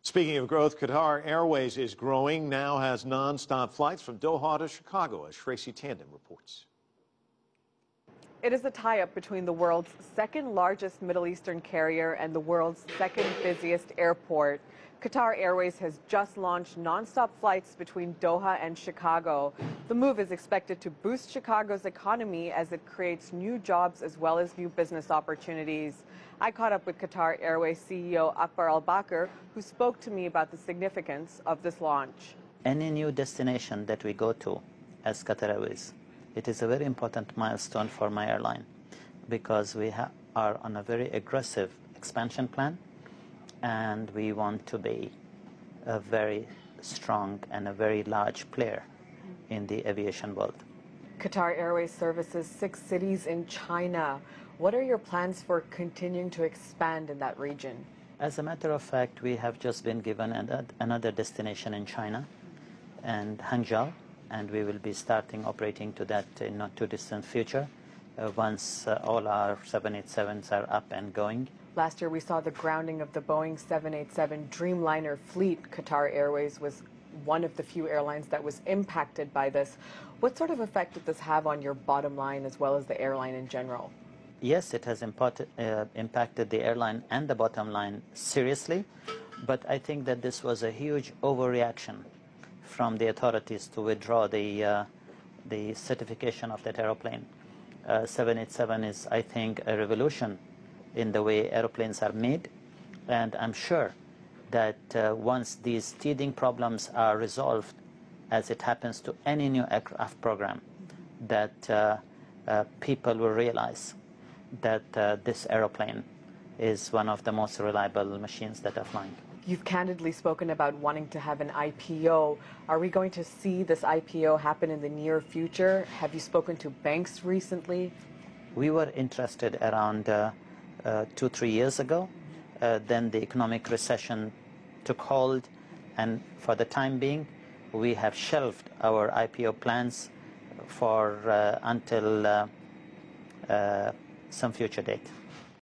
Speaking of growth, Qatar Airways is growing, now has non-stop flights from Doha to Chicago, as Tracy Tandem reports. It is a tie-up between the world's second largest Middle Eastern carrier and the world's second busiest airport. Qatar Airways has just launched non-stop flights between Doha and Chicago. The move is expected to boost Chicago's economy as it creates new jobs as well as new business opportunities. I caught up with Qatar Airways CEO Akbar Al-Bakr, who spoke to me about the significance of this launch. Any new destination that we go to as Qatar Airways, it is a very important milestone for my airline because we are on a very aggressive expansion plan, and we want to be a very strong and a very large player in the aviation world. Qatar Airways services 6 cities in China. What are your plans for continuing to expand in that region? As a matter of fact, we have just been given another destination in China, and Hangzhou, and we will be starting operating to that in not too distant future once all our 787s are up and going. Last year we saw the grounding of the Boeing 787 Dreamliner fleet. Qatar Airways was one of the few airlines that was impacted by this. What sort of effect did this have on your bottom line as well as the airline in general? Yes, it has impacted the airline and the bottom line seriously, but I think that this was a huge overreaction from the authorities to withdraw the certification of that aeroplane. 787 is, I think, a revolution in the way aeroplanes are made, and I'm sure that once these teething problems are resolved, as it happens to any new aircraft program, that people will realize that this aeroplane is one of the most reliable machines that are flying. You've candidly spoken about wanting to have an IPO. Are we going to see this IPO happen in the near future? Have you spoken to banks recently? We were interested around 2-3 years ago. Then the economic recession took hold, and for the time being, we have shelved our IPO plans for until some future date.